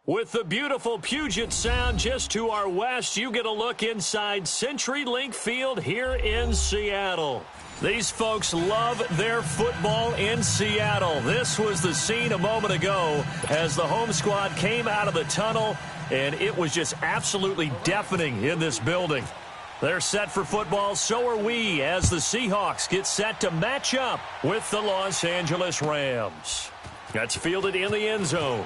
With the beautiful Puget Sound just to our west, you get a look inside CenturyLink Field here in Seattle. These folks love their football in Seattle. This was the scene a moment ago as the home squad came out of the tunnel, and it was just absolutely deafening in this building. They're set for football, so are we, as the Seahawks get set to match up with the Los Angeles Rams. That's fielded in the end zone.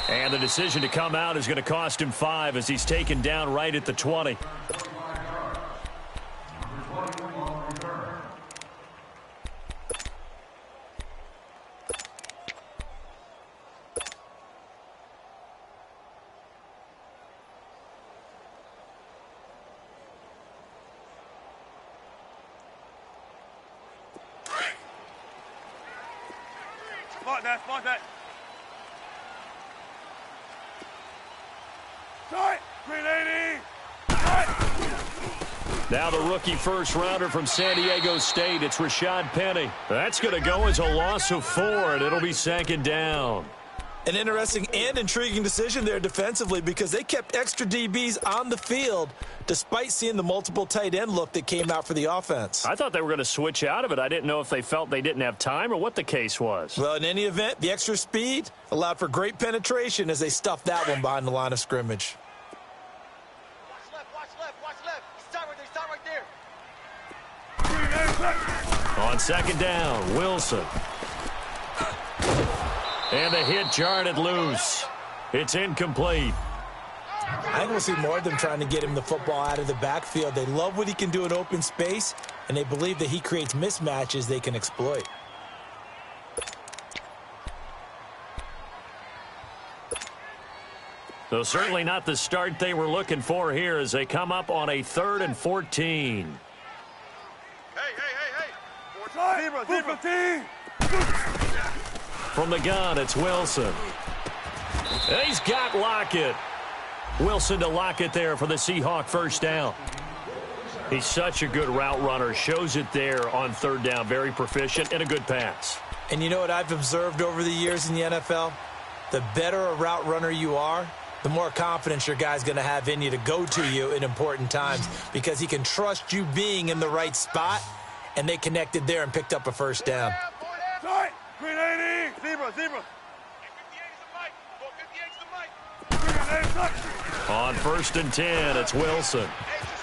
And the decision to come out is going to cost him 5 as he's taken down right at the 20. Spot that. Now the rookie first-rounder from San Diego State, it's Rashad Penny. That's going to go as a loss of 4, and it'll be second down. An interesting and intriguing decision there defensively because they kept extra DBs on the field despite seeing the multiple tight end look that came out for the offense. I thought they were going to switch out of it. I didn't know if they felt they didn't have time or what the case was. Well, in any event, the extra speed allowed for great penetration as they stuffed that one behind the line of scrimmage. On second down, Wilson. And the hit jarred it loose. It's incomplete. I think we'll see more of them trying to get him the football out of the backfield. They love what he can do in open space, and they believe that he creates mismatches they can exploit. So certainly not the start they were looking for here as they come up on a 3rd and 14. From the gun, it's Wilson. And he's got Lockett. Wilson to Lockett there for the Seahawk first down. He's such a good route runner. Shows it there on 3rd down. Very proficient and a good pass. And you know what I've observed over the years in the NFL? The better a route runner you are, the more confidence your guy's going to have in you to go to you in important times because he can trust you being in the right spot, and they connected there and picked up a first down. Green 80. Zebra. On 1st and 10, it's Wilson.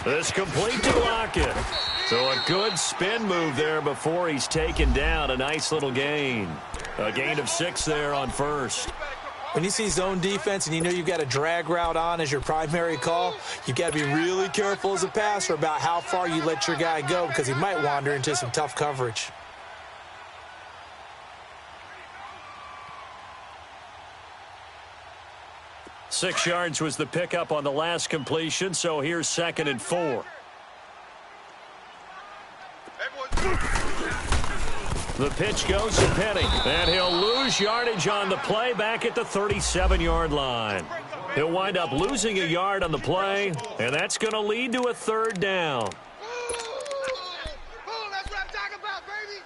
This complete to Lockett. So a good spin move there before he's taken down. A nice little gain. A gain of 6 there on 1st. When you see zone defense and you know you've got a drag route on as your primary call, you've got to be really careful as a passer about how far you let your guy go because he might wander into some tough coverage. Six yards was the pickup on the last completion, so here's 2nd and 4. The pitch goes to Penny, and he'll lose yardage on the play back at the 37-yard line. He'll wind up losing a yard on the play, and that's going to lead to a 3rd down. That's what I'm talking about, baby.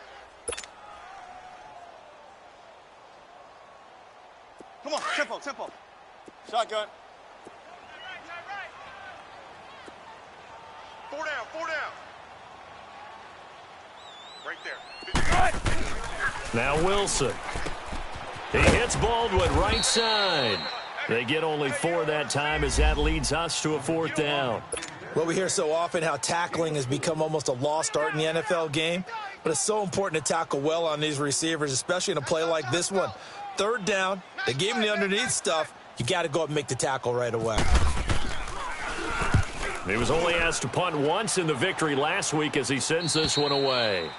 Come on, tempo. Shotgun. 4 down. Right there. Now Wilson. He hits Baldwin right side. They get only 4 that time as that leads us to a 4th down. Well, we hear so often how tackling has become almost a lost art in the NFL game, but it's so important to tackle well on these receivers, especially in a play like this one. 3rd down, they gave him the underneath stuff. You got to go up and make the tackle right away. He was only asked to punt once in the victory last week as he sends this one away.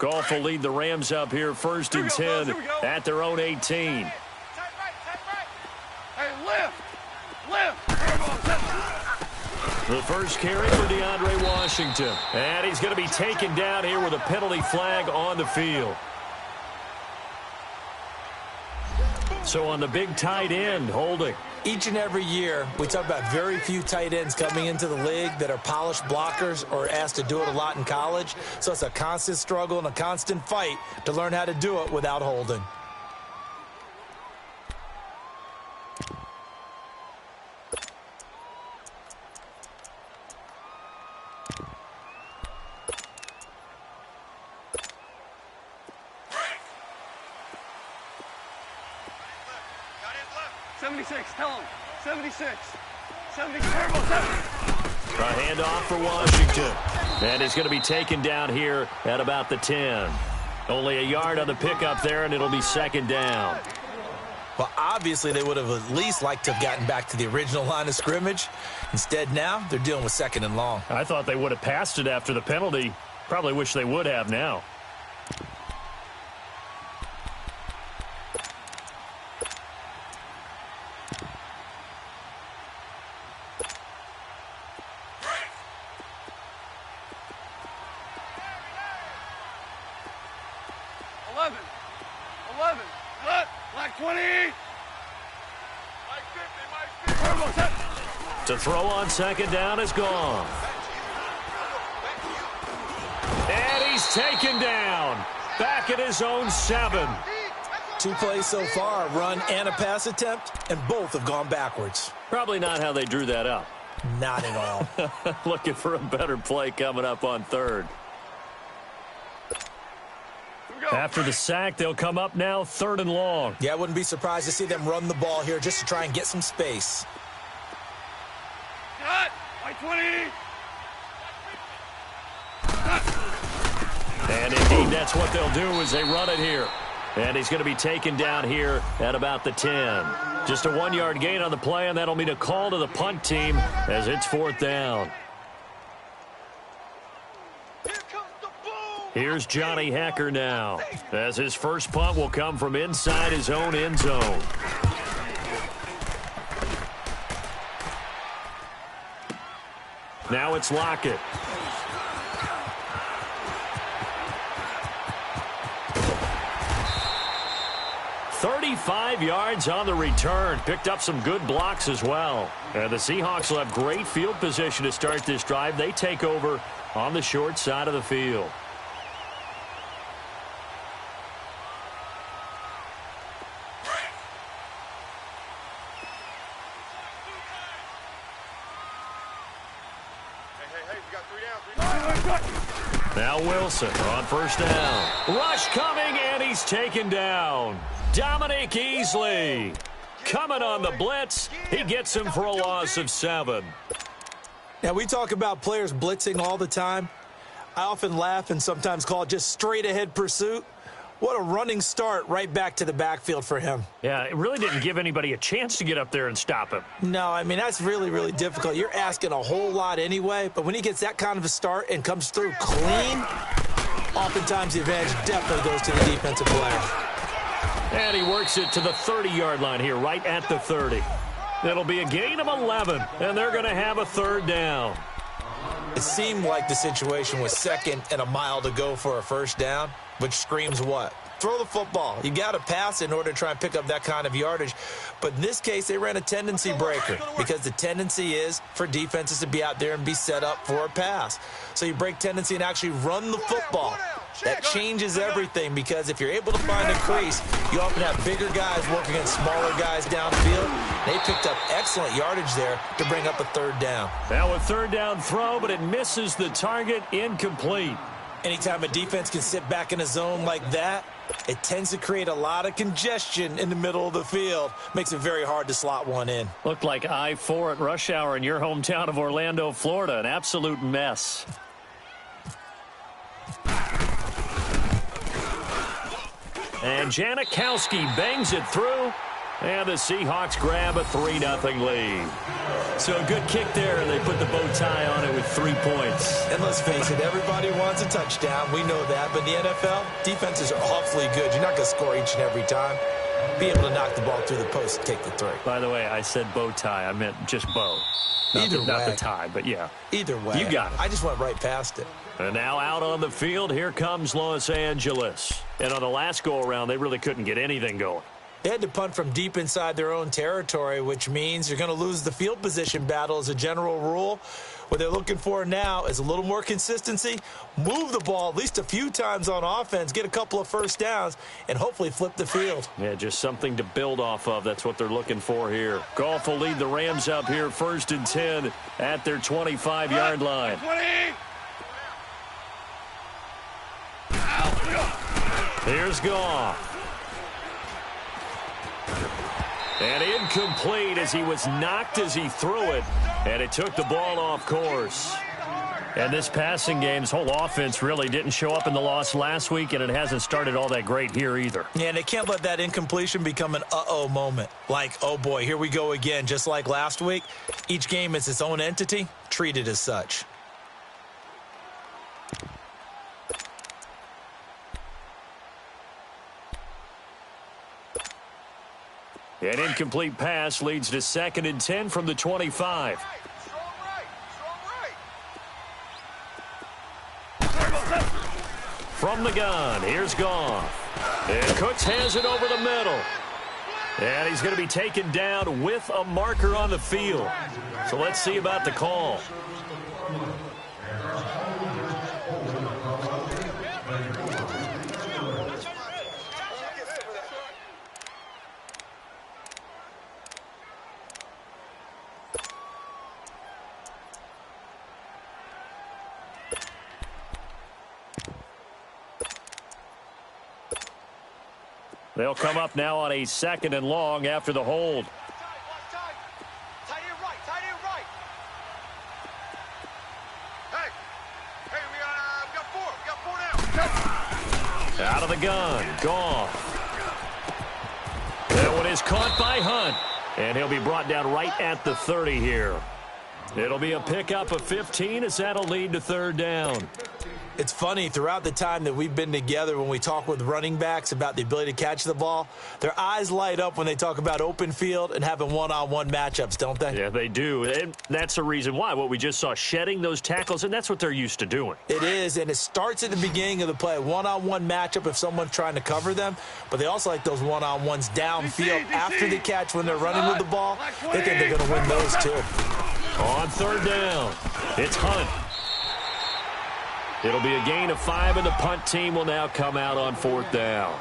Goff will lead the Rams up here 1st and 10 at their own 18. Tight right. The first carry for DeAndre Washington. And he's going to be taken down here with a penalty flag on the field. So on the big tight end, holding. Each and every year, we talk about very few tight ends coming into the league that are polished blockers or asked to do it a lot in college. So it's a constant struggle and a constant fight to learn how to do it without holding. Tell him. 76. 76. A handoff for Washington. And he's going to be taken down here at about the 10. Only a yard on the pickup there, and it'll be second down. Well, obviously, they would have at least liked to have gotten back to the original line of scrimmage. Instead, now they're dealing with second and long. I thought they would have passed it after the penalty. Probably wish they would have now. To throw on second down is gone. And he's taken down. Back at his own 7. 2 plays so far, a run and a pass attempt, and both have gone backwards. Probably not how they drew that up. Not at all. Looking for a better play coming up on third. After the sack, they'll come up now 3rd and long. Yeah, I wouldn't be surprised to see them run the ball here just to try and get some space. Cut! By 20! And indeed, that's what they'll do as they run it here. And he's going to be taken down here at about the 10. Just a 1-yard gain on the play, and that'll mean a call to the punt team as it's 4th down. Here's Johnny Hacker now, as his first punt will come from inside his own end zone. Now it's Lockett. "35 yards on the return." Picked up some good blocks as well. And the Seahawks will have great field position to start this drive. They take over on the short side of the field. Now Wilson on first down. Rush coming, and he's taken down. Dominique Easley coming on the blitz. He gets him for a loss of 7. Now, we talk about players blitzing all the time. I often laugh and sometimes call it just straight-ahead pursuit. What a running start right back to the backfield for him. Yeah, it really didn't give anybody a chance to get up there and stop him. No, I mean, that's really, really difficult. You're asking a whole lot anyway, but when he gets that kind of a start and comes through clean, oftentimes the advantage definitely goes to the defensive player. And he works it to the 30-yard line here, right at the 30. It'll be a gain of 11, and they're going to have a 3rd down. It seemed like the situation was 2nd and a mile to go for a first down, which screams what? Throw the football. You got to pass in order to try and pick up that kind of yardage. But in this case, they ran a tendency breaker because the tendency is for defenses to be out there and be set up for a pass. So you break tendency and actually run the football. That changes everything because if you're able to find a crease, you often have bigger guys working against smaller guys downfield. They picked up excellent yardage there to bring up a 3rd down. Now a 3rd down throw, but it misses the target, incomplete. Anytime a defense can sit back in a zone like that, it tends to create a lot of congestion in the middle of the field. Makes it very hard to slot one in. Looked like I-4 at rush hour in your hometown of Orlando, Florida. An absolute mess. And Janikowski bangs it through. And the Seahawks grab a 3-0 lead. So a good kick there, and they put the bow tie on it with 3 points. And let's face it, everybody wants a touchdown. We know that. But in the NFL, defenses are awfully good. You're not going to score each and every time. Be able to knock the ball through the post and take the 3. By the way, I said bow tie. I meant just bow. Not Either not the way. tie, but yeah. Either way. You got it. I just went right past it. And now out on the field, here comes Los Angeles. And on the last go-around, they really couldn't get anything going. They had to punt from deep inside their own territory, which means you're going to lose the field position battle as a general rule. What they're looking for now is a little more consistency, move the ball at least a few times on offense, get a couple of first downs, and hopefully flip the field. Yeah, just something to build off of. That's what they're looking for here. Goff will lead the Rams up here 1st and 10 at their 25-yard line. 20. Here's Goff. And incomplete as he was knocked as he threw it, and it took the ball off course. And this passing game's whole offense really didn't show up in the loss last week, and it hasn't started all that great here either. Yeah, and they can't let that incompletion become an uh-oh moment. Like, oh boy, here we go again, just like last week. Each game is its own entity, treated as such. An incomplete pass leads to 2nd and 10 from the 25. From the gun, here's Goff. And Cooks has it over the middle. And he's going to be taken down with a marker on the field. So let's see about the call. They'll come up now on a 2nd and long after the hold. Out of the gun, Goff. That one is caught by Hunt, and he'll be brought down right at the 30 here. It'll be a pickup of 15 as that'll lead to 3rd down. It's funny, throughout the time that we've been together, when we talk with running backs about the ability to catch the ball, their eyes light up when they talk about open field and having one-on-one matchups, don't they? Yeah, they do. And that's the reason why. What we just saw, shedding those tackles, and that's what they're used to doing. It is, and it starts at the beginning of the play. One-on-one matchup if someone's trying to cover them, but they also like those one-on-ones downfield after the catch when they're running with the ball. They think they're going to win those, too. On 3rd down, it's Hunt. It'll be a gain of 5, and the punt team will now come out on 4th down.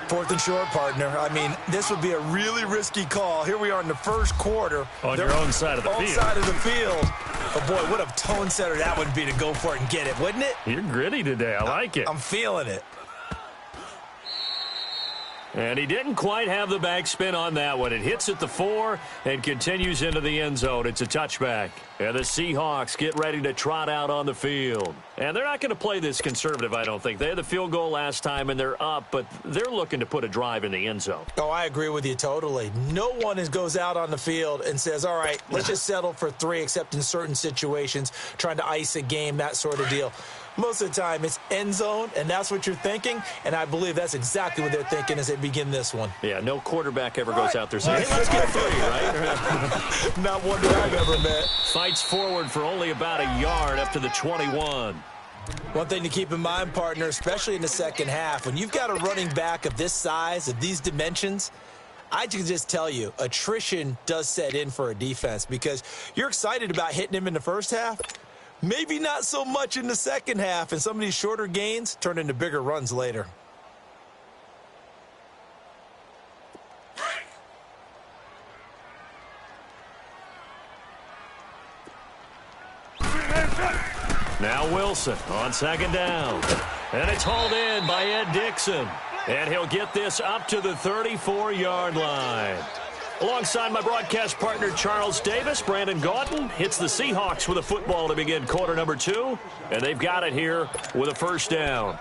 4th and short, partner. I mean, this would be a really risky call. Here we are in the 1st quarter. On your own side of the field. Own side of the field. Oh, boy, what a tone setter that would be to go for it and get it, wouldn't it? You're gritty today. I like it. I'm feeling it. And he didn't quite have the backspin on that one. It hits at the 4 and continues into the end zone. It's a touchback. And the Seahawks get ready to trot out on the field. And they're not going to play this conservative, I don't think. They had the field goal last time, and they're up, but they're looking to put a drive in the end zone. Oh, I agree with you totally. No one goes out on the field and says, all right, let's just settle for 3, except in certain situations, trying to ice a game, that sort of deal. Most of the time, it's end zone, and that's what you're thinking, and I believe that's exactly what they're thinking as they begin this one. Yeah, no quarterback ever goes out there saying, hey, let's get 3, right? Not one that I've ever met. Fights forward for only about a yard up to the 21. One thing to keep in mind, partner, especially in the second half, when you've got a running back of this size, of these dimensions, I can just tell you, attrition does set in for a defense because you're excited about hitting him in the first half. Maybe not so much in the second half, and some of these shorter gains turn into bigger runs later. Now Wilson on 2nd down. And it's hauled in by Ed Dixon. And he'll get this up to the 34-yard line. Alongside my broadcast partner, Charles Davis, Brandon Gaudin hits the Seahawks with a football to begin quarter number 2. And they've got it here with a 1st down.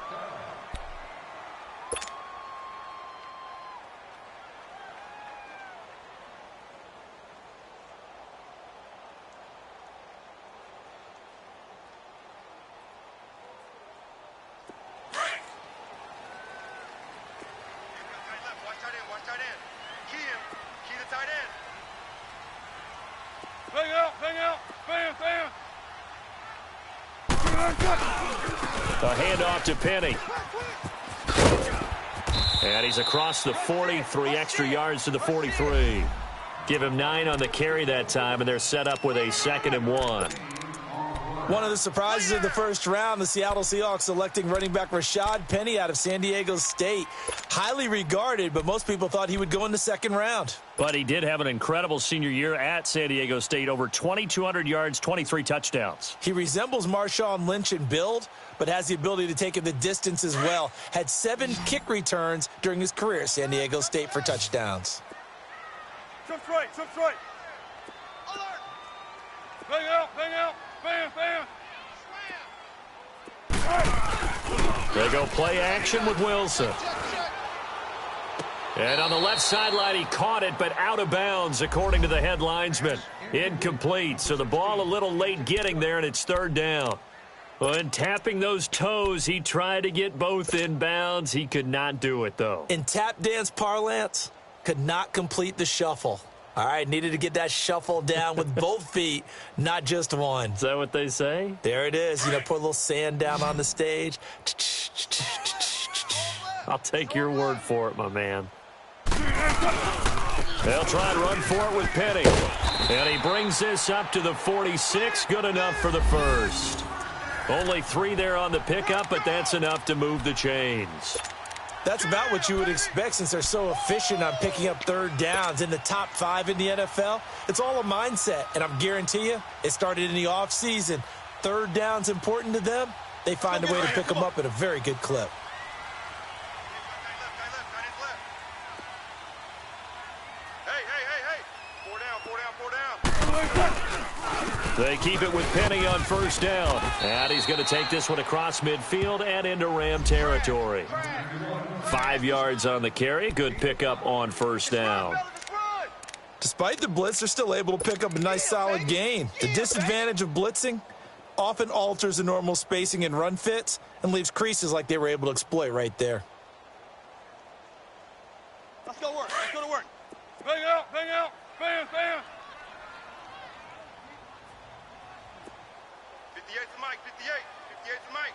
Bang out, bam, bam. A handoff to Penny. And he's across the 40, 3 extra yards to the 43. Give him 9 on the carry that time, and they're set up with a 2nd and 1. One of the surprises of the first round, the Seattle Seahawks selecting running back Rashad Penny out of San Diego State. Highly regarded, but most people thought he would go in the 2nd round. But he did have an incredible senior year at San Diego State. Over 2,200 yards, 23 touchdowns. He resembles Marshawn Lynch in build, but has the ability to take it the distance as well. Had 7 kick returns during his career at San Diego State for touchdowns. Trips right. Alert. Bang out, bam, bam. They go play action with Wilson. And on the left sideline, he caught it, but out of bounds, according to the head linesman. Incomplete, so the ball a little late getting there, and it's 3rd down. When tapping those toes, he tried to get both in bounds. He could not do it, though. In tap dance parlance, could not complete the shuffle. All right, needed to get that shuffle down with both feet, not just one. Is that what they say? There it is. You know, put a little sand down on the stage. I'll take your word for it, my man. They'll try and run for it with Penny. And he brings this up to the 46. Good enough for the first. Only 3 there on the pickup, but that's enough to move the chains. That's about what you would expect since they're so efficient on picking up 3rd downs. In the top 5 in the NFL, it's all a mindset. And I'm guarantee you, it started in the offseason. 3rd down's important to them. They find a way to pick them up at a very good clip. They keep it with Penny on 1st down. And he's going to take this one across midfield and into Ram territory. 5 yards on the carry. Good pickup on 1st down. Despite the blitz, they're still able to pick up a nice solid gain. The disadvantage of blitzing often alters the normal spacing and run fits and leaves creases like they were able to exploit right there. Let's go to work. Bang out, bam, bam. 58 to Mike, 58 to Mike.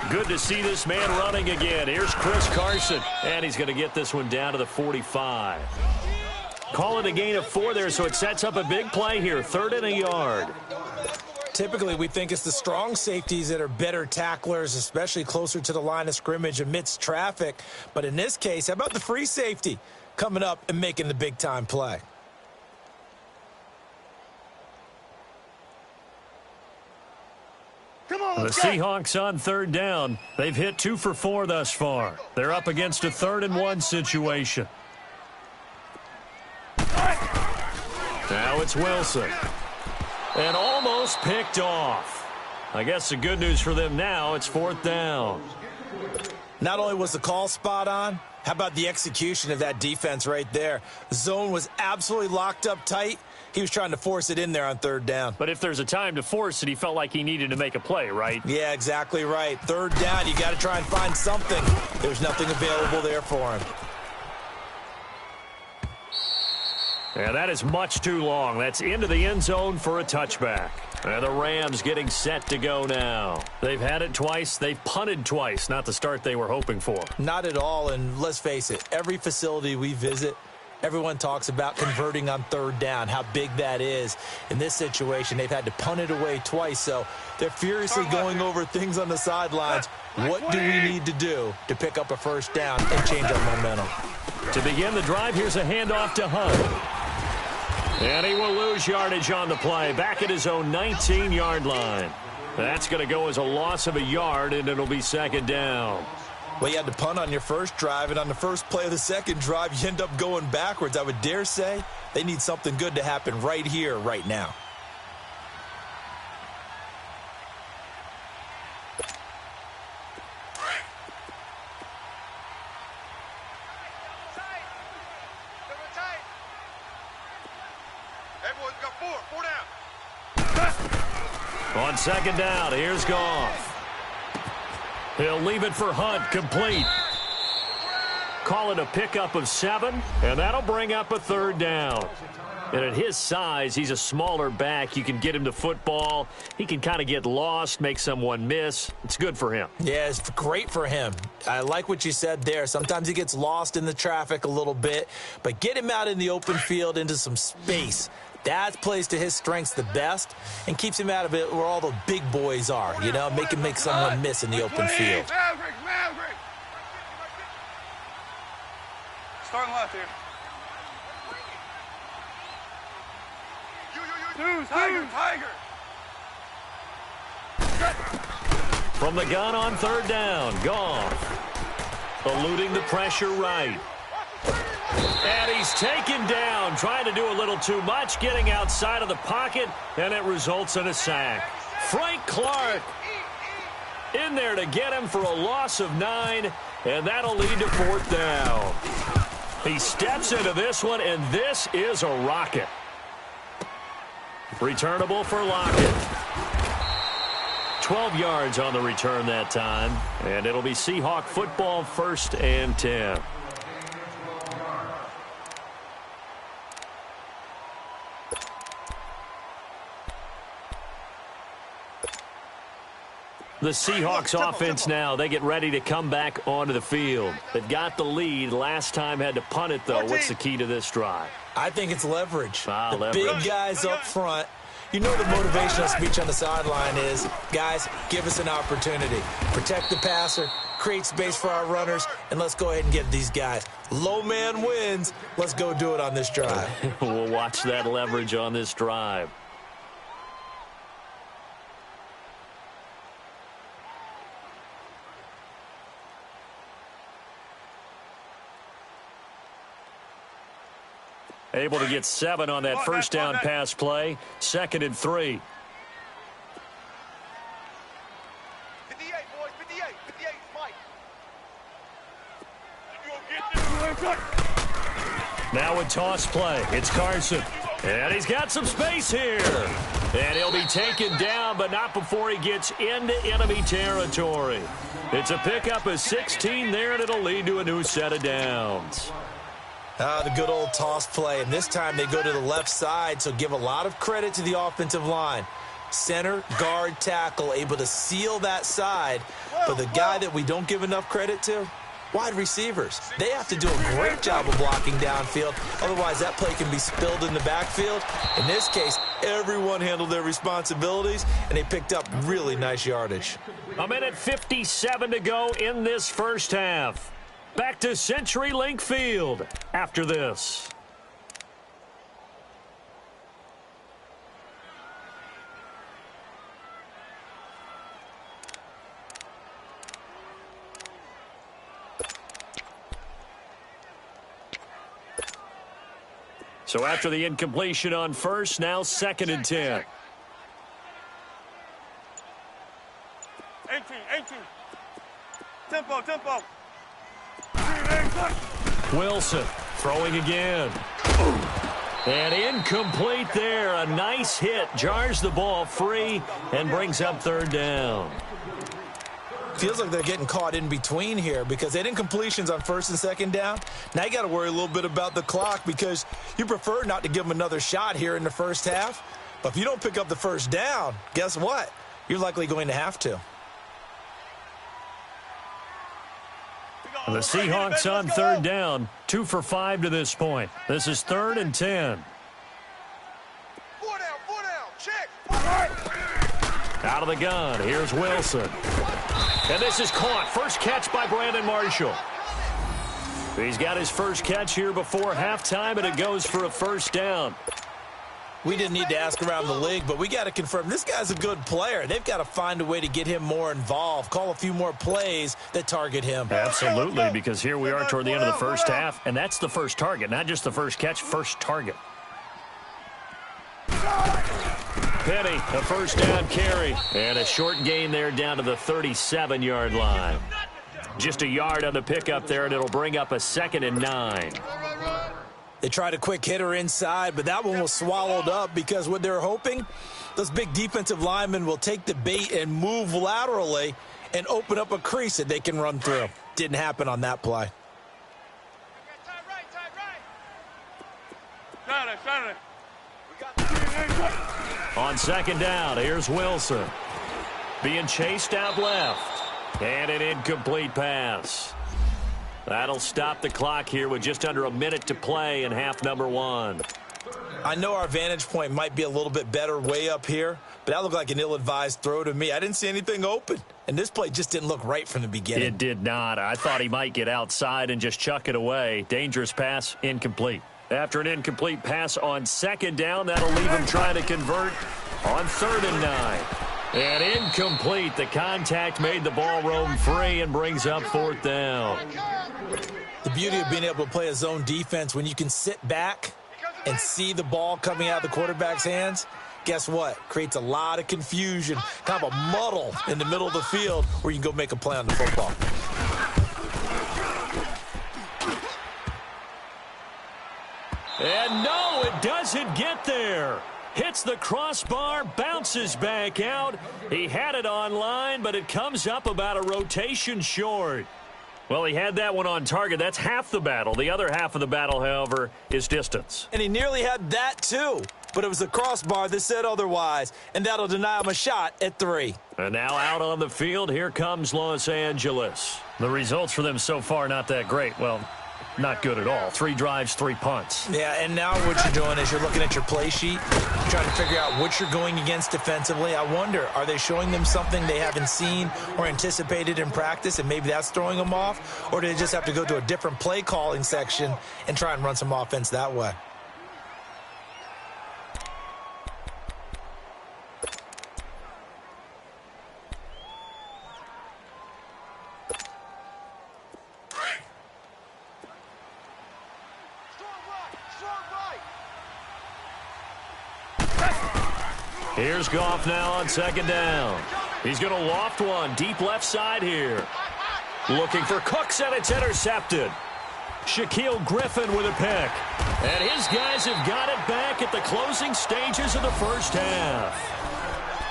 Good to see this man running again. Here's Chris Carson, and he's going to get this one down to the 45. Call it a gain of 4 there, so it sets up a big play here. 3rd and a yard. Typically, we think it's the strong safeties that are better tacklers, especially closer to the line of scrimmage amidst traffic. But in this case, how about the free safety coming up and making the big-time play? The Seahawks on 3rd down. They've hit 2 for 4 thus far. They're up against a 3rd and 1 situation. Now it's Wilson. And almost picked off. I guess the good news for them now, it's 4th down. Not only was the call spot on, how about the execution of that defense right there? The zone was absolutely locked up tight. He was trying to force it in there on 3rd down. But if there's a time to force it, he felt like he needed to make a play, right? Yeah, exactly right. 3rd down, you got to try and find something. There's nothing available there for him. Yeah, that is much too long. That's into the end zone for a touchback. And the Rams getting set to go now. They've had it twice. They've punted twice. Not the start they were hoping for. Not at all, and let's face it, every facility we visit, everyone talks about converting on 3rd down, how big that is. In this situation, they've had to punt it away twice, so they're furiously going over things on the sidelines. What do we need to do to pick up a 1st down and change our momentum? To begin the drive, here's a handoff to Hunt. And he will lose yardage on the play, back at his own 19-yard line. That's going to go as a loss of a yard, and it'll be 2nd down. Well, you had to punt on your first drive, and on the first play of the second drive, you end up going backwards. I would dare say they need something good to happen right here, right now. On 2nd down, here's Goff. He'll leave it for Hunt, complete. Call it a pickup of 7, and that'll bring up a 3rd down. And at his size, he's a smaller back. You can get him to football. He can kind of get lost, make someone miss. It's good for him. Yeah, it's great for him. I like what you said there. Sometimes he gets lost in the traffic a little bit, but get him out in the open field into some space. That plays to his strengths the best and keeps him out of it where all the big boys are, you know, make someone miss in the open field. Starting left here. Tiger. From the gun on 3rd down, Goff eluding the pressure right. And he's taken down, trying to do a little too much, getting outside of the pocket, and it results in a sack. Frank Clark in there to get him for a loss of 9, and that'll lead to 4th down. He steps into this one, and this is a rocket. Returnable for Lockett. 12 yards on the return that time, and it'll be Seahawk football, 1st and 10. The Seahawks offense now, they get ready to come back onto the field. They've got the lead. Last time had to punt it, though. What's the key to this drive? I think it's leverage. Leverage. Big guys up front. You know the motivational speech on the sideline is, guys, give us an opportunity. Protect the passer, create space for our runners, and let's go ahead and get these guys. Low man wins. Let's go do it on this drive. We'll watch that leverage on this drive. Able to get 7 on that 1st down pass play. 2nd and 3. 58, boys, 58, 58, Mike. Now a toss play. It's Carson. And he's got some space here. And he'll be taken down, but not before he gets into enemy territory. It's a pickup of 16 there, and it'll lead to a new set of downs. The good old toss play, and this time they go to the left side, so give a lot of credit to the offensive line. Center, guard, tackle, able to seal that side. But the guy that we don't give enough credit to, wide receivers. They have to do a great job of blocking downfield. Otherwise, that play can be spilled in the backfield. In this case, everyone handled their responsibilities, and they picked up really nice yardage. A minute 57 to go in this 1st half. Back to CenturyLink Field after this. So after the incompletion on 1st, now 2nd and 10. 18. Tempo. Wilson throwing again. And incomplete there. A nice hit. Jars the ball free and brings up 3rd down. Feels like they're getting caught in between here because they had incompletions on 1st and 2nd down. Now you got to worry a little bit about the clock because you prefer not to give them another shot here in the 1st half. But if you don't pick up the 1st down, guess what? You're likely going to have to. The Seahawks on 3rd down, 2 for 5 to this point. This is 3rd and 10. 4 down, check. Out of the gun, here's Wilson. And this is caught. First catch by Brandon Marshall. He's got his first catch here before halftime, and it goes for a 1st down. We didn't need to ask around the league, but we got to confirm this guy's a good player. They've got to find a way to get him more involved, call a few more plays that target him. Absolutely, because here we are toward the end of the 1st half, and that's the first target, not just the first catch, first target. Penny, a 1st down carry, and a short gain there down to the 37-yard line. Just a yard on the pickup there, and it'll bring up a 2nd and 9. They tried a quick hitter inside, but that one was swallowed up because what they're hoping, those big defensive linemen will take the bait and move laterally and open up a crease that they can run through. Didn't happen on that play. Saturday. On second down, here's Wilson. Being chased out left. And an incomplete pass. That'll stop the clock here with just under a minute to play in half number one. I know our vantage point might be a little bit better way up here, but that looked like an ill-advised throw to me. I didn't see anything open, and this play just didn't look right from the beginning. It did not. I thought he might get outside and just chuck it away. Dangerous pass, incomplete. After an incomplete pass on second down, that'll leave him trying to convert on 3rd and 9. And incomplete. The contact made the ball roam free and brings up 4th down. The beauty of being able to play a zone defense when you can sit back and see the ball coming out of the quarterback's hands, guess what? Creates a lot of confusion, kind of a muddle in the middle of the field where you can go make a play on the football. And no, it doesn't get there. Hits the crossbar, bounces back out. He had it on line, but it comes up about a rotation short. Well, he had that one on target. That's half the battle. The other half of the battle, however, is distance. And he nearly had that, too. But it was the crossbar that said otherwise, and that'll deny him a shot at 3. And now out on the field, here comes Los Angeles. The results for them so far, not that great. Well, not good at all. 3 drives, 3 punts. Yeah, and now what you're doing is you're looking at your play sheet, trying to figure out what you're going against defensively. I wonder, are they showing them something they haven't seen or anticipated in practice, and maybe that's throwing them off? Or do they just have to go to a different play calling section and try and run some offense that way? Here's Goff now on second down. He's going to loft one deep left side here. Looking for Cooks, and it's intercepted. Shaquille Griffin with a pick. And his guys have got it back at the closing stages of the first half.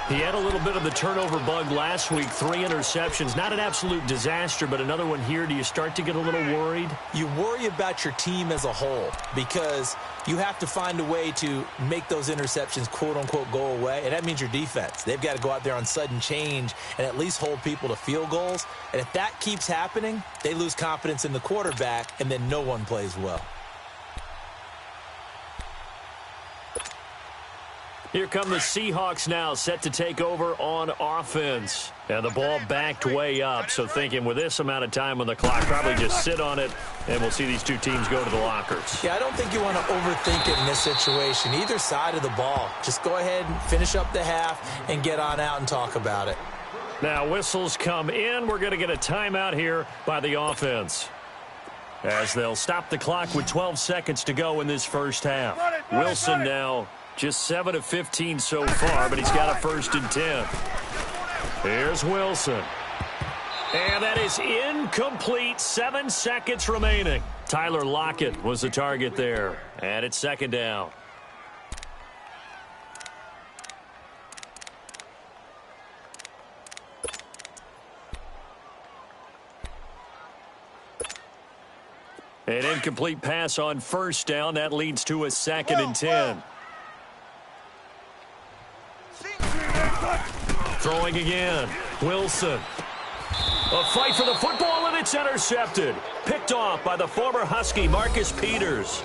He had a little bit of the turnover bug last week, 3 interceptions. Not an absolute disaster, but another one here. Do you start to get a little worried? You worry about your team as a whole because you have to find a way to make those interceptions, quote-unquote, go away, and that means your defense. They've got to go out there on sudden change and at least hold people to field goals. And if that keeps happening, they lose confidence in the quarterback, and then no one plays well. Here come the Seahawks now, set to take over on offense. And the ball backed way up, so thinking with this amount of time on the clock, probably just sit on it, and we'll see these two teams go to the lockers. Yeah, I don't think you want to overthink it in this situation. Either side of the ball. Just go ahead and finish up the half and get on out and talk about it. Now whistles come in. We're going to get a timeout here by the offense, as they'll stop the clock with 12 seconds to go in this first half. Wilson now just 7 of 15 so far, but he's got a 1st and 10. Here's Wilson. And that is incomplete. 7 seconds remaining. Tyler Lockett was the target there. And it's second down. An incomplete pass on first down. That leads to a 2nd and 10. Throwing again. Wilson. A fight for the football, and it's intercepted. Picked off by the former Husky, Marcus Peters.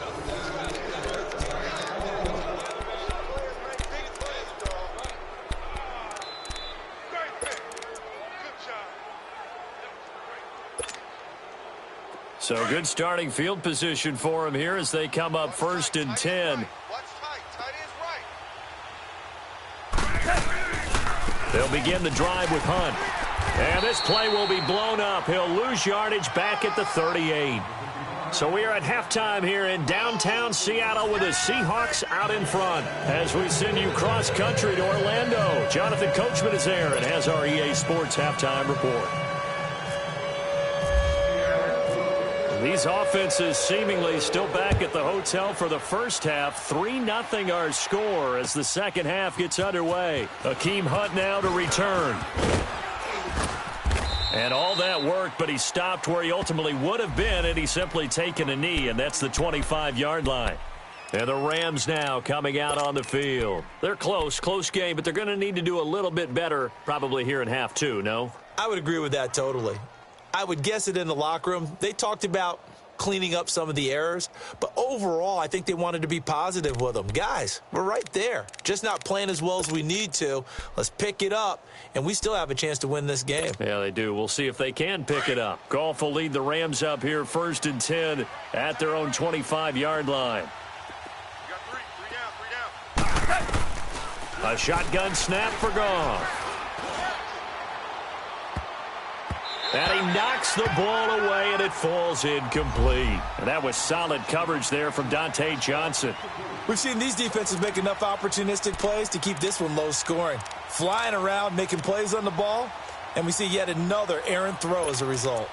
So good starting field position for him here as they come up 1st and 10. They'll begin the drive with Hunt. And this play will be blown up. He'll lose yardage back at the 38. So we are at halftime here in downtown Seattle with the Seahawks out in front. As we send you cross-country to Orlando, Jonathan Coachman is there and has our EA Sports halftime report. These offenses seemingly still back at the hotel for the first half. 3-0 our score as the second half gets underway. Akeem Hunt now to return. And all that worked, but he stopped where he ultimately would have been, and he's simply taken a knee, and that's the 25-yard line. And the Rams now coming out on the field. They're close game, but they're going to need to do a little bit better probably here in half two, no? I would agree with that totally. I would guess it in the locker room. They talked about cleaning up some of the errors, but overall, I think they wanted to be positive with them. Guys, we're right there. Just not playing as well as we need to. Let's pick it up, and we still have a chance to win this game. Yeah, they do. We'll see if they can pick it up. Goff will lead the Rams up here 1st and 10 at their own 25-yard line. You got three down. A shotgun snap for Goff. And he knocks the ball away, and it falls incomplete. And that was solid coverage there from Dante Johnson. We've seen these defenses make enough opportunistic plays to keep this one low scoring. Flying around, making plays on the ball, and we see yet another errant throw as a result.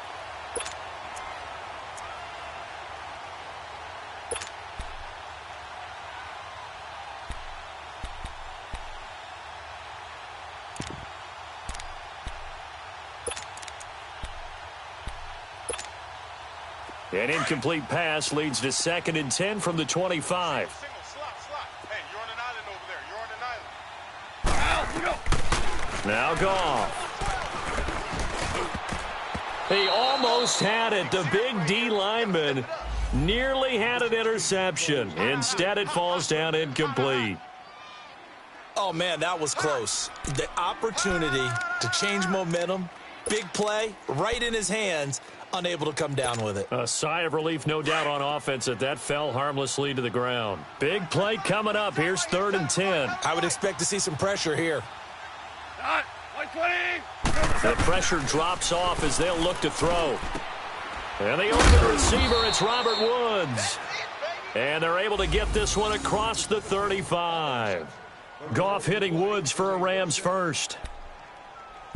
An incomplete pass leads to 2nd and 10 from the 25. Single, slot. Hey, you're on an island over there. You're on an island. Now Goff. He almost had it. The big D lineman nearly had an interception. Instead, it falls down incomplete. Oh, man, that was close. The opportunity to change momentum, big play, right in his hands, unable to come down with it. A sigh of relief, no doubt, on offense that fell harmlessly to the ground. Big play coming up. Here's 3rd and 10. I would expect to see some pressure here. Not 120. The pressure drops off as they'll look to throw. And the open receiver, it's Robert Woods. And they're able to get this one across the 35. Goff hitting Woods for a Rams first.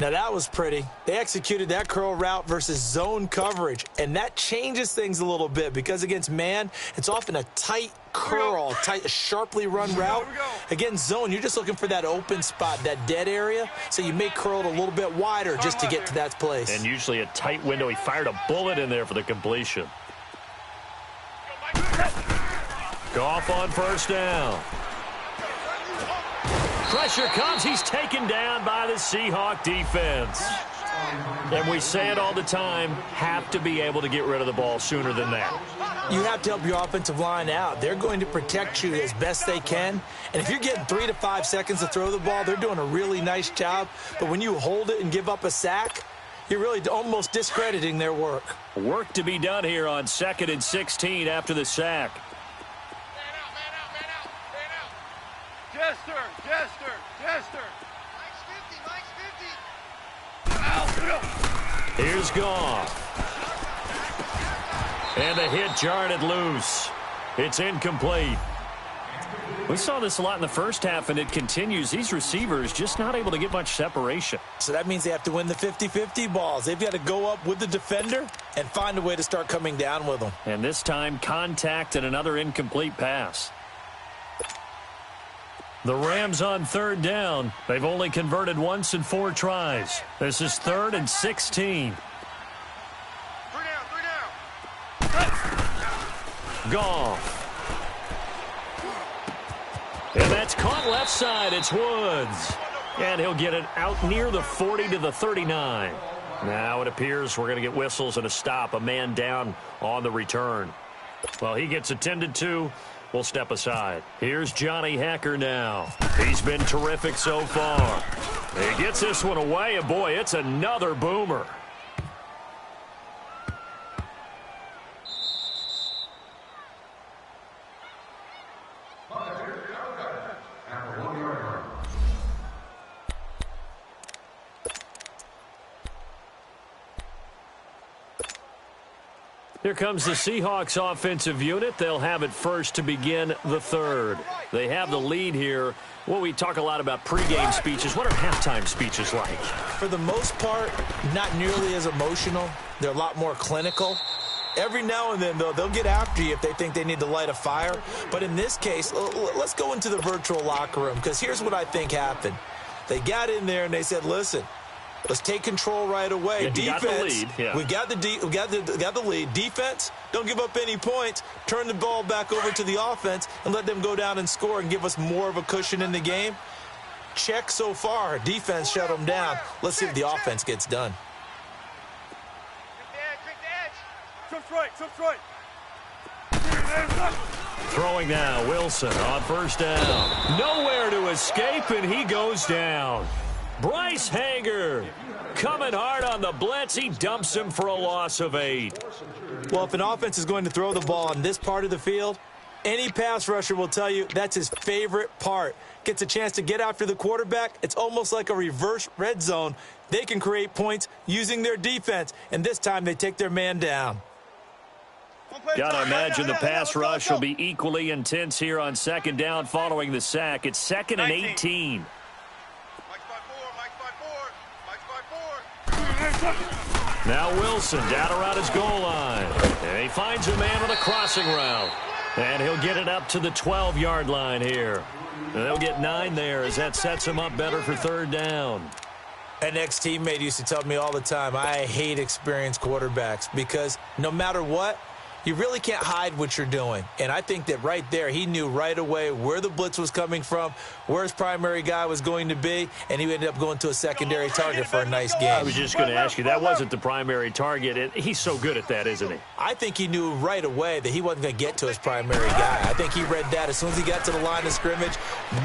Now, that was pretty. They executed that curl route versus zone coverage, and that changes things a little bit because against man, it's often a tight curl, sharply run route. Against zone, you're just looking for that open spot, that dead area, so you may curl it a little bit wider just to get to that place. And usually a tight window. He fired a bullet in there for the completion. Goff on 1st down. Pressure comes. He's taken down by the Seahawk defense. And we say it all the time, have to be able to get rid of the ball sooner than that. You have to help your offensive line out. They're going to protect you as best they can. And if you're getting 3 to 5 seconds to throw the ball, they're doing a really nice job. But when you hold it and give up a sack, you're really almost discrediting their work. Work to be done here on 2nd and 16 after the sack. Jester. Here's Goff. And the hit jarred it loose. It's incomplete. We saw this a lot in the first half, and it continues. These receivers just not able to get much separation. So that means they have to win the 50-50 balls. They've got to go up with the defender and find a way to start coming down with them. And this time, contact and another incomplete pass. The Rams on 3rd down. They've only converted once in 4 tries. This is 3rd and 16. 3 down. Goff. And that's caught left side. It's Woods. And he'll get it out near the 40 to the 39. Now it appears we're going to get whistles and a stop. A man down on the return. Well, he gets attended to. We'll step aside. Here's Johnny Hekker now. He's been terrific so far. He gets this one away, and boy, it's another boomer. Here comes the Seahawks offensive unit. They'll have it first to begin the 3rd. They have the lead here. Well, we talk a lot about pregame speeches. What are halftime speeches like? For the most part, not nearly as emotional. They're a lot more clinical. Every now and then, though, they'll get after you if they think they need to light a fire. But in this case, let's go into the virtual locker room, because here's what I think happened. They got in there and they said, listen, Let's take control right away. Yeah, Defense, got the lead. Yeah. we got the lead. Defense, don't give up any points. Turn the ball back over to the offense and let them go down and score and give us more of a cushion in the game. Check so far. Defense shut them down. Let's see if the offense gets done. Jump right, jump right. Throwing now, Wilson on first down. Nowhere to escape, and he goes down. Bryce Hager coming hard on the blitz. He dumps him for a loss of 8. Well, if an offense is going to throw the ball on this part of the field, any pass rusher will tell you that's his favorite part. Gets a chance to get after the quarterback. It's almost like a reverse red zone. They can create points using their defense, and this time they take their man down. Got to imagine the pass rush will be equally intense here on second down following the sack. It's 2nd and 18. Now Wilson down around his goal line. And he finds a man on the crossing route. And he'll get it up to the 12-yard line here. And they'll get 9 there as that sets him up better for third down. An ex-teammate used to tell me all the time, I hate experienced quarterbacks because no matter what, you really can't hide what you're doing. And I think that right there, he knew right away where the blitz was coming from, where his primary guy was going to be, and he ended up going to a secondary target for a nice game. I was just going to ask you, that wasn't the primary target. He's so good at that, isn't he? I think he knew right away that he wasn't going to get to his primary guy. I think he read that as soon as he got to the line of scrimmage,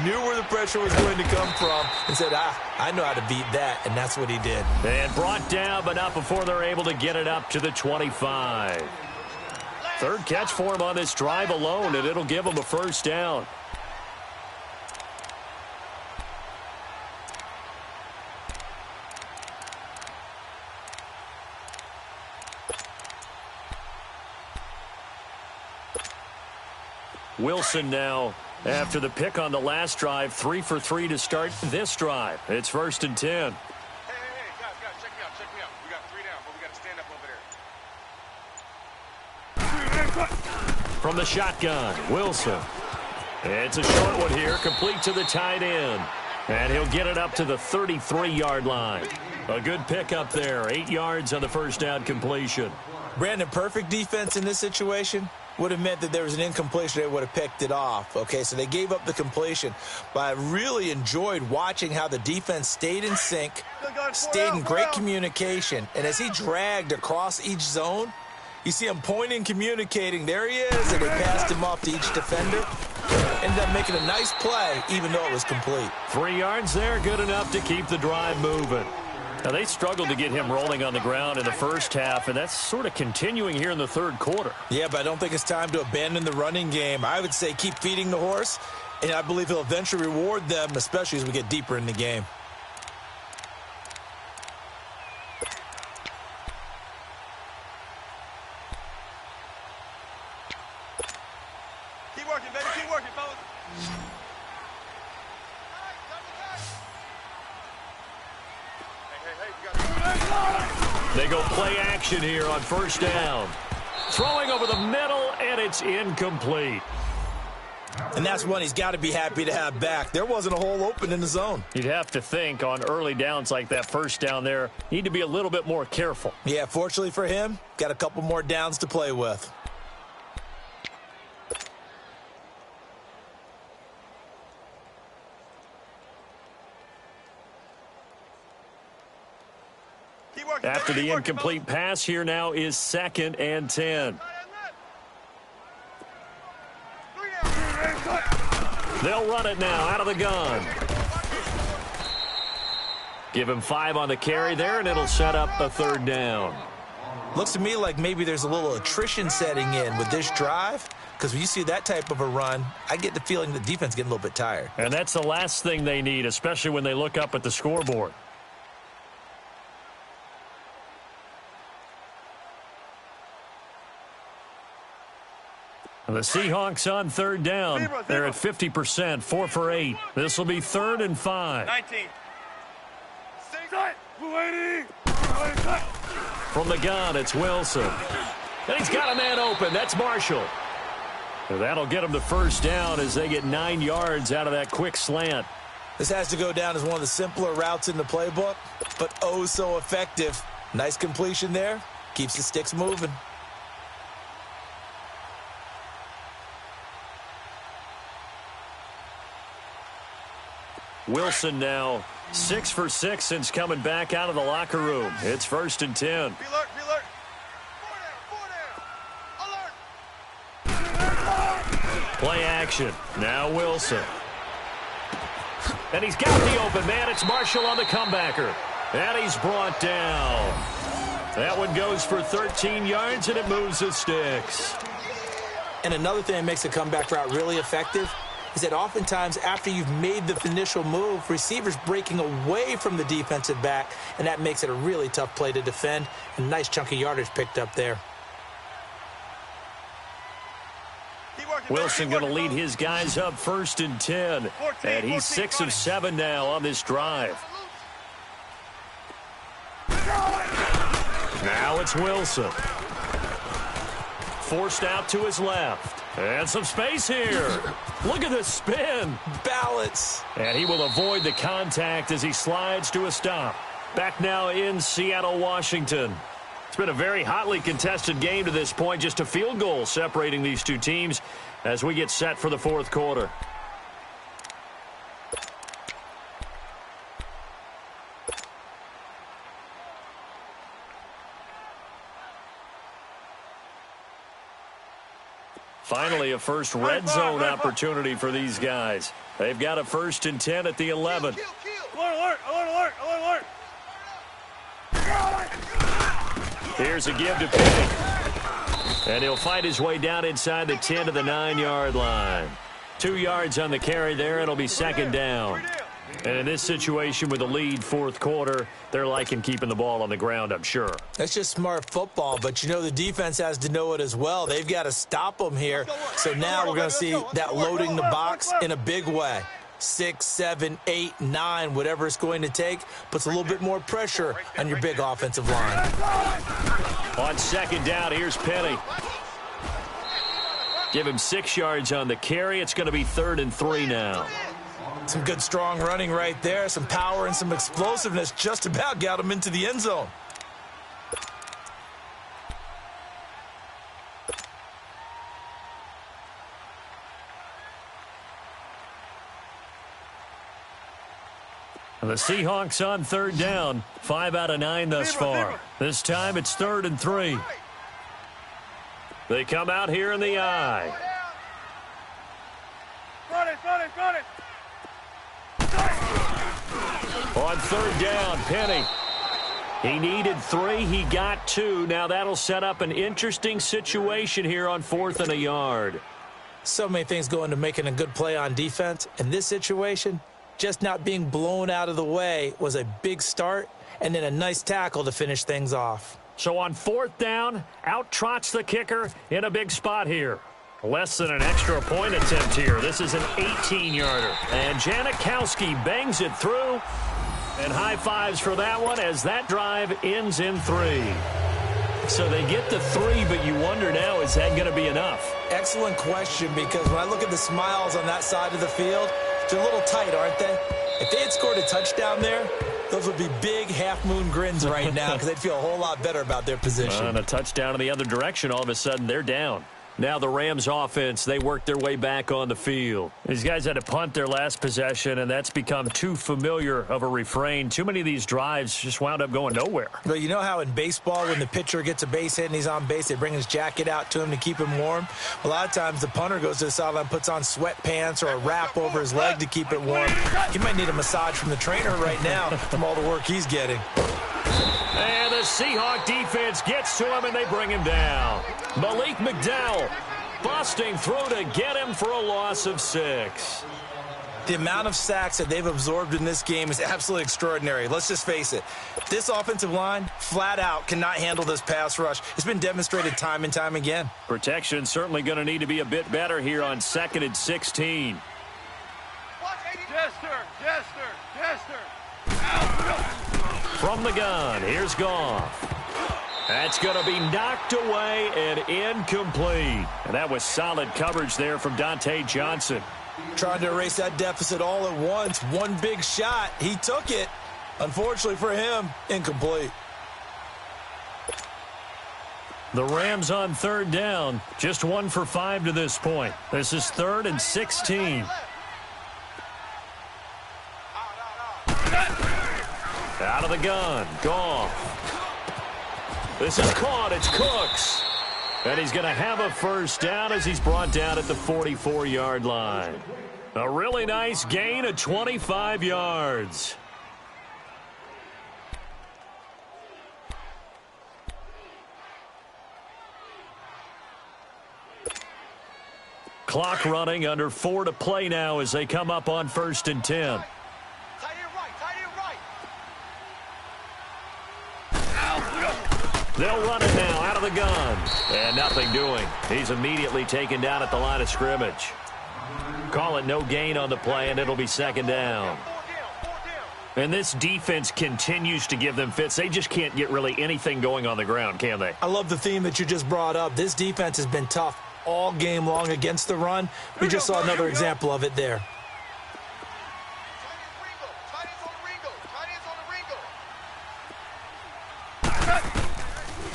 knew where the pressure was going to come from, and said, I know how to beat that, and that's what he did. And brought down, but not before they're able to get it up to the 25. Third catch for him on this drive alone, and it'll give him a first down. Wilson now, after the pick on the last drive, 3 for 3 to start this drive. It's 1st and 10. Hey, guys, check me out. We got 3 down, but we got to stand up over there. From the shotgun, Wilson. It's a short one here, complete to the tight end. And he'll get it up to the 33-yard line. A good pickup there, 8 yards on the first down completion. Brandon, perfect defense in this situation would have meant that there was an incompletion. They would have picked it off. Okay, so they gave up the completion. But I really enjoyed watching how the defense stayed in sync, stayed in great communication. And as he dragged across each zone, you see him pointing, communicating. There he is, and they passed him off to each defender. Ended up making a nice play, even though it was complete. 3 yards there, good enough to keep the drive moving. Now, they struggled to get him rolling on the ground in the first half, and that's sort of continuing here in the third quarter. Yeah, but I don't think it's time to abandon the running game. I would say keep feeding the horse, and I believe he'll eventually reward them, especially as we get deeper in the game. Keep working, baby. Keep working, fellas. They go play action here on first down. Throwing over the middle, and it's incomplete. And that's one he's got to be happy to have back. There wasn't a hole open in the zone. You'd have to think on early downs like that first down there, need to be a little bit more careful. Yeah, fortunately for him, got a couple more downs to play with. After the incomplete pass, here now is 2nd and 10. They'll run it now out of the gun. Give him 5 on the carry there, and it'll set up a third down. Looks to me like maybe there's a little attrition setting in with this drive, because when you see that type of a run, I get the feeling the defense getting a little bit tired. And that's the last thing they need, especially when they look up at the scoreboard. The Seahawks on third down. They're at 50%, 4 for 8. This will be 3rd and 5. 19. From the gun, it's Wilson. And he's got a man open. That's Marshall. And that'll get him the first down as they get 9 yards out of that quick slant. This has to go down as one of the simpler routes in the playbook, but oh so effective. Nice completion there. Keeps the sticks moving. Wilson now 6 for 6 since coming back out of the locker room. It's 1st and 10. Be alert, be alert. Four down, alert. Play action. Now Wilson. And he's got the open man. It's Marshall on the comebacker. And he's brought down. That one goes for 13 yards, and it moves the sticks. And another thing that makes a comeback route really effective is that oftentimes after you've made the initial move, receivers breaking away from the defensive back, and that makes it a really tough play to defend. And nice chunky yardage picked up there. Wilson going to lead his guys up 1st and 10. And he's 6 of 7 now on this drive. Now it's Wilson. Forced out to his left. And some space here. Look at the spin. Balance. And he will avoid the contact as he slides to a stop. Back now in Seattle, Washington. It's been a very hotly contested game to this point. Just a field goal separating these two teams as we get set for the 4th quarter. Finally, a first red zone opportunity for these guys. They've got a 1st and 10 at the 11. Alert, alert, alert, alert, alert, alert. Here's a give to Penny. And he'll fight his way down inside the 10 to the 9-yard line. 2 yards on the carry there. It'll be 2nd down. And in this situation with a lead 4th quarter, they're liking keeping the ball on the ground, I'm sure. That's just smart football, but you know the defense has to know it as well. They've got to stop them here. So now we're going to see that loading the box in a big way. 6, 7, 8, 9, whatever it's going to take, puts a little bit more pressure on your big offensive line. On 2nd down, here's Penny. Give him 6 yards on the carry. It's going to be 3rd and 3 now. Some good, strong running right there. Some power and some explosiveness just about got him into the end zone. The Seahawks on 3rd down. 5 out of 9 thus far. This time it's 3rd and 3. They come out here in the eye. Run it, run it, run it. On 3rd down, Penny. He needed 3. He got 2. Now that'll set up an interesting situation here on 4th and a yard. So many things go into making a good play on defense. In this situation, just not being blown out of the way was a big start, and then a nice tackle to finish things off. So on 4th down, out trots the kicker in a big spot here. Less than an extra point attempt here. This is an 18-yarder. And Janikowski bangs it through. And high fives for that one as that drive ends in 3. So they get the 3, but you wonder now, is that going to be enough? Excellent question, because when I look at the smiles on that side of the field, they're a little tight, aren't they? If they had scored a touchdown there, those would be big half-moon grins right now because they'd feel a whole lot better about their position. And a touchdown in the other direction, all of a sudden they're down. Now the Rams offense, they work their way back on the field. These guys had to punt their last possession, and that's become too familiar of a refrain. Too many of these drives just wound up going nowhere. Well, you know how in baseball when the pitcher gets a base hit and he's on base, they bring his jacket out to him to keep him warm? A lot of times the punter goes to the sideline, puts on sweatpants or a wrap over his leg to keep it warm. He might need a massage from the trainer right now from all the work he's getting. And the Seahawk defense gets to him, and they bring him down. Malik McDowell busting through to get him for a loss of 6. The amount of sacks that they've absorbed in this game is absolutely extraordinary. Let's just face it. This offensive line, flat out, cannot handle this pass rush. It's been demonstrated time and time again. Protection certainly going to need to be a bit better here on 2nd and 16. Jester. From the gun, here's Goff. That's going to be knocked away and incomplete. And that was solid coverage there from Dante Johnson. Trying to erase that deficit all at once. One big shot. He took it. Unfortunately for him, incomplete. The Rams on third down. Just 1 for 5 to this point. This is 3rd and 16. Out of the gun. Goff. This is caught. It's Cooks. And he's going to have a first down as he's brought down at the 44-yard line. A really nice gain of 25 yards. Clock running, under 4 to play now as they come up on 1st and 10. They'll run it now out of the gun. And nothing doing. He's immediately taken down at the line of scrimmage. Call it no gain on the play, and it'll be 2nd down. And this defense continues to give them fits. They just can't get really anything going on the ground, can they? I love the theme that you just brought up. This defense has been tough all game long against the run. We just saw another example of it there.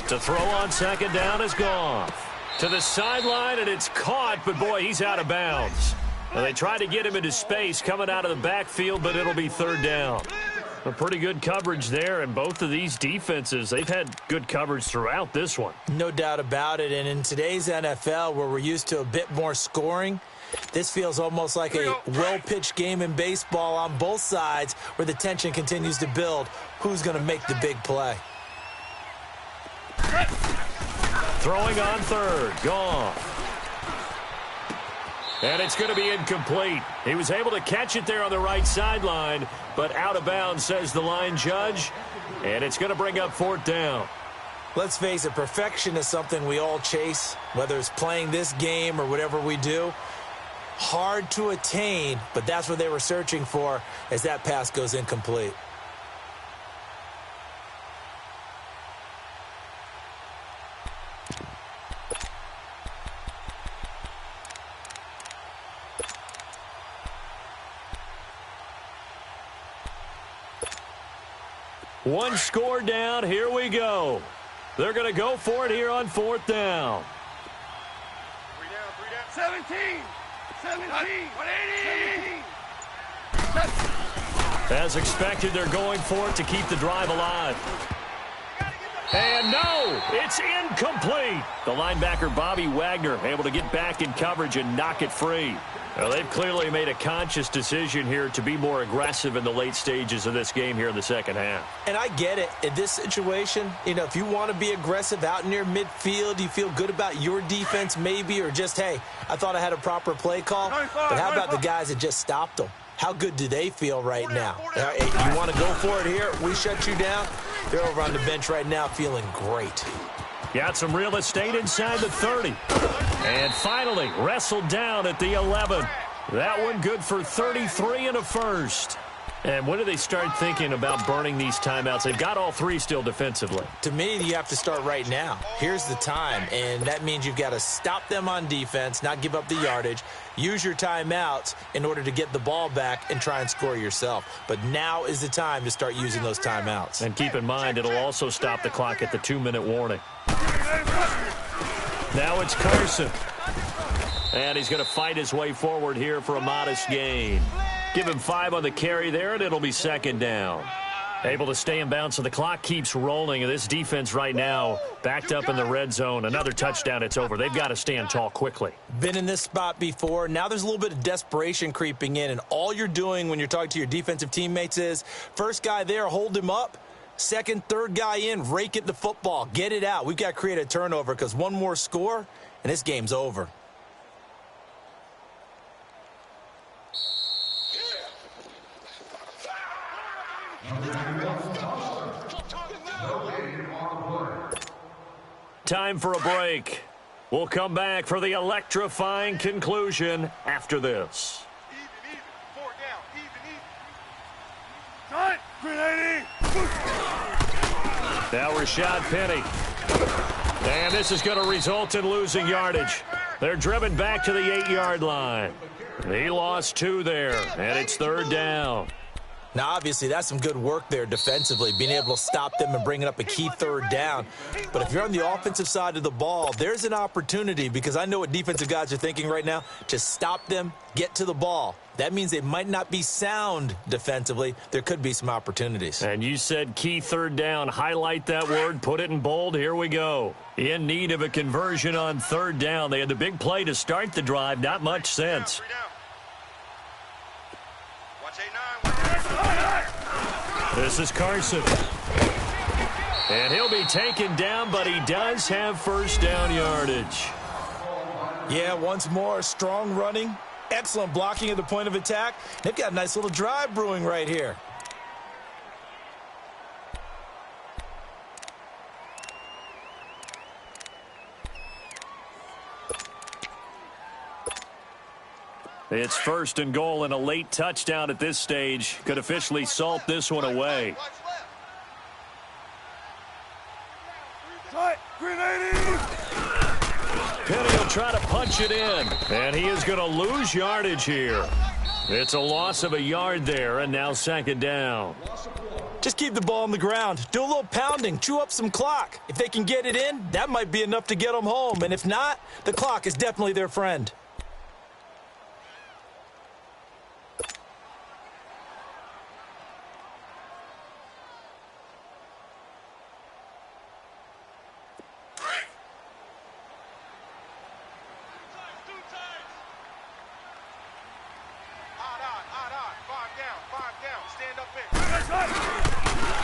To throw on 2nd down is Goff. To the sideline, and it's caught, but boy, he's out of bounds. Now, they tried to get him into space coming out of the backfield, but it'll be 3rd down. A pretty good coverage there, and both of these defenses, they've had good coverage throughout this one. No doubt about it, and in today's NFL, where we're used to a bit more scoring, this feels almost like a well-pitched game in baseball on both sides where the tension continues to build. Who's going to make the big play? Throwing on 3rd, Goff. And it's going to be incomplete. He was able to catch it there on the right sideline, but out of bounds, says the line judge. And it's going to bring up 4th down. Let's face it, perfection is something we all chase, whether it's playing this game or whatever we do. Hard to attain, but that's what they were searching for as that pass goes incomplete. One score down. Here we go. They're going to go for it here on 4th down. 3 down. 17. 180. As expected, they're going for it to keep the drive alive. And no, it's incomplete. The linebacker, Bobby Wagner, able to get back in coverage and knock it free. Well, they've clearly made a conscious decision here to be more aggressive in the late stages of this game here in the 2nd half. And I get it. In this situation, if you want to be aggressive out near midfield, you feel good about your defense maybe, or just, hey, I thought I had a proper play call. But how about the guys that just stopped them? How good do they feel right now? Hey, you want to go for it here? We shut you down? They're over on the bench right now feeling great. Got some real estate inside the 30. And finally, wrestled down at the 11. That one good for 33 and a first. And when do they start thinking about burning these timeouts? They've got all 3 still defensively. To me, you have to start right now. Here's the time, and that means you've got to stop them on defense, not give up the yardage, use your timeouts in order to get the ball back and try and score yourself. But now is the time to start using those timeouts. And keep in mind, it'll also stop the clock at the 2-minute warning. Now it's Carson. And he's going to fight his way forward here for a modest gain. Give him 5 on the carry there, and it'll be 2nd down. Able to stay in bounds, so the clock keeps rolling. And this defense right now backed up in the red zone. Another touchdown, it's over. They've got to stand tall quickly. Been in this spot before. Now there's a little bit of desperation creeping in, and all you're doing when you're talking to your defensive teammates is, first guy there, hold him up. Second, third guy in, rake at the football. Get it out. We've got to create a turnover because one more score, and this game's over. Time for a break. We'll come back for the electrifying conclusion after this. Even. 4 down. Even. Cut. 380. Now Rashad Penny. And this is going to result in losing yardage. They're driven back to the 8-yard line. He lost 2 there, and it's 3rd down. Now, obviously, that's some good work there defensively, being able to stop them and bringing up a key 3rd down. But if you're on the offensive side of the ball, there's an opportunity, because I know what defensive guys are thinking right now, to stop them, get to the ball. That means they might not be sound defensively. There could be some opportunities. And you said key 3rd down. Highlight that word, put it in bold. Here we go. In need of a conversion on 3rd down. They had the big play to start the drive. Not much sense. This is Carson. And he'll be taken down, but he does have 1st down yardage. Yeah, once more, strong running, excellent blocking at the point of attack. They've got a nice little drive brewing right here. It's 1st and goal, and a late touchdown at this stage could officially salt this one away. Penny will try to punch it in, and he is going to lose yardage here. It's a loss of a yard there, and now 2nd down. Just keep the ball on the ground. Do a little pounding. Chew up some clock. If they can get it in, that might be enough to get them home. And if not, the clock is definitely their friend.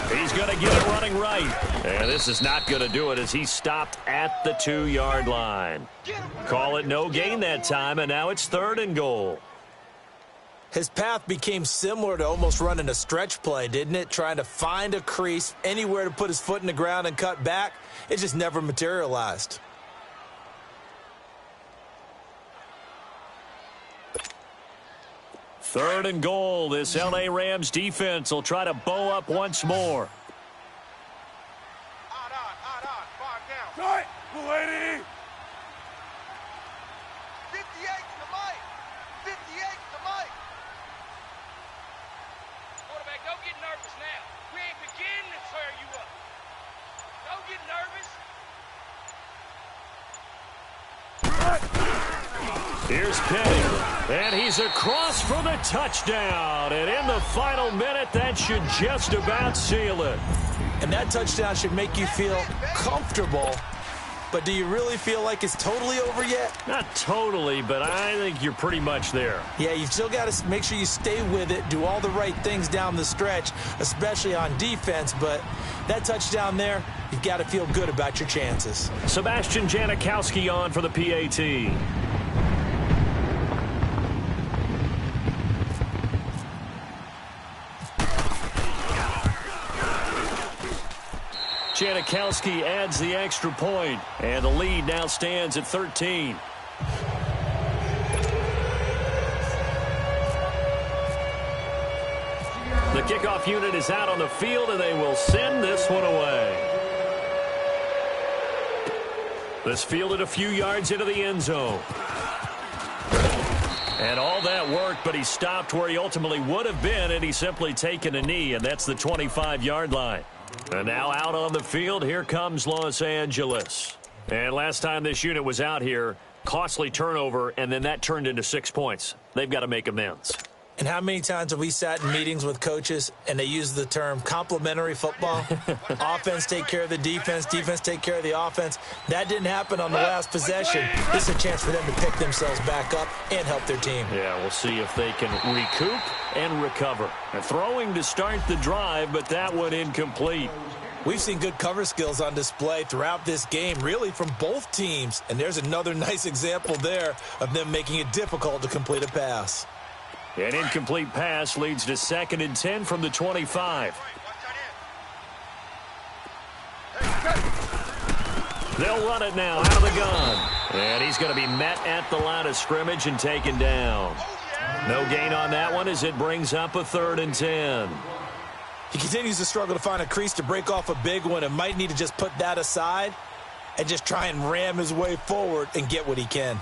He's going to get it running right. And this is not going to do it as he stopped at the 2-yard line. Call it no gain that time, and now it's 3rd and goal. His path became similar to almost running a stretch play, didn't it? Trying to find a crease, anywhere to put his foot in the ground and cut back. It just never materialized. Third and goal. This L.A. Rams defense will try to bow up once more. Right, 280. 58 to the mic. 58 to the mic. Quarterback, don't get nervous now. We ain't beginning to tear you up. Don't get nervous. Here's Penny, and he's across for the touchdown. And in the final minute, that should just about seal it. And that touchdown should make you feel comfortable. But do you really feel like it's totally over yet? Not totally, but I think you're pretty much there. Yeah, you've still got to make sure you stay with it, do all the right things down the stretch, especially on defense. But that touchdown there, you've got to feel good about your chances. Sebastian Janikowski on for the PAT. Janikowski adds the extra point, and the lead now stands at 13. The kickoff unit is out on the field, and they will send this one away. This fielded a few yards into the end zone. And all that worked, but he stopped where he ultimately would have been, and he's simply taken a knee, and that's the 25-yard line. And now out on the field, here comes Los Angeles. And last time this unit was out here, costly turnover, and then that turned into 6 points. They've got to make amends. And how many times have we sat in meetings with coaches and they use the term complementary football? Offense take care of the defense, defense take care of the offense. That didn't happen on the last possession. This is a chance for them to pick themselves back up and help their team. Yeah, we'll see if they can recoup and recover. And throwing to start the drive, but that one incomplete. We've seen good cover skills on display throughout this game, really from both teams. And there's another nice example there of them making it difficult to complete a pass. An incomplete pass leads to 2nd and 10 from the 25. They'll run it now out of the gun. And he's going to be met at the line of scrimmage and taken down. No gain on that one as it brings up a 3rd and 10. He continues to struggle to find a crease to break off a big one and might need to just put that aside and just try and ram his way forward and get what he can.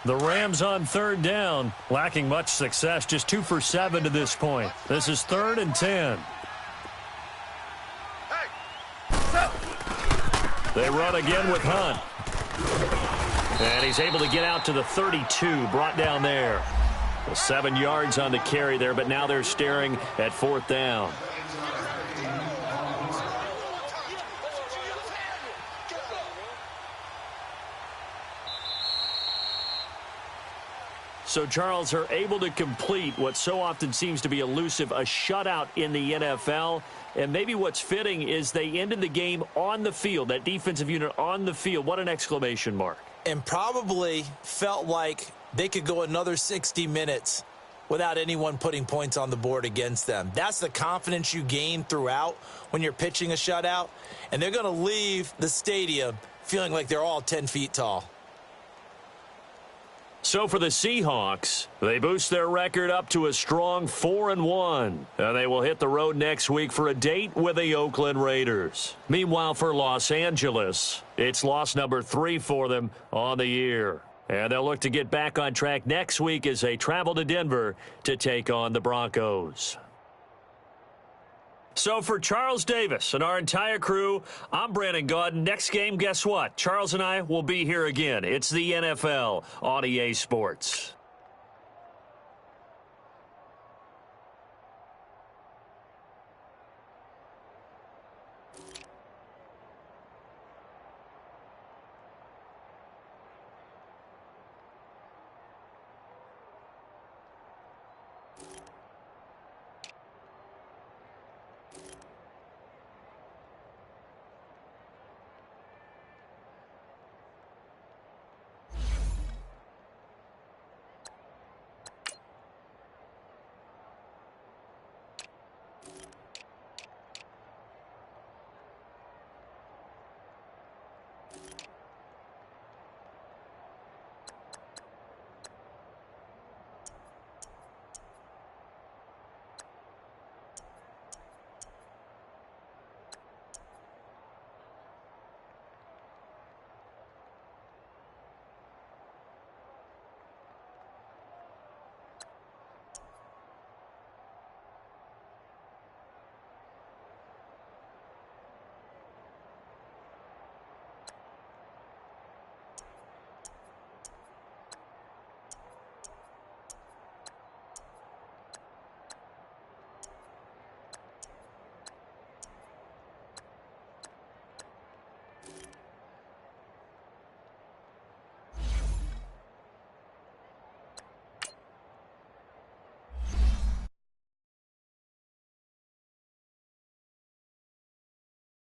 The Rams on third down, lacking much success, just 2 for 7 to this point. This is 3rd and 10. They run again with Hunt. And he's able to get out to the 32, brought down there. Well, 7 yards on the carry there, but now they're staring at 4th down. So, Charles, are able to complete what so often seems to be elusive, a shutout in the NFL. And maybe what's fitting is they ended the game on the field, that defensive unit on the field. What an exclamation mark. And probably felt like they could go another 60 minutes without anyone putting points on the board against them. That's the confidence you gain throughout when you're pitching a shutout. And they're going to leave the stadium feeling like they're all 10 feet tall. So for the Seahawks, they boost their record up to a strong 4-1. And they will hit the road next week for a date with the Oakland Raiders. Meanwhile, for Los Angeles, it's loss number 3 for them on the year. And they'll look to get back on track next week as they travel to Denver to take on the Broncos. So for Charles Davis and our entire crew, I'm Brandon Gaudin. Next game, guess what? Charles and I will be here again. It's the NFL on EA Sports.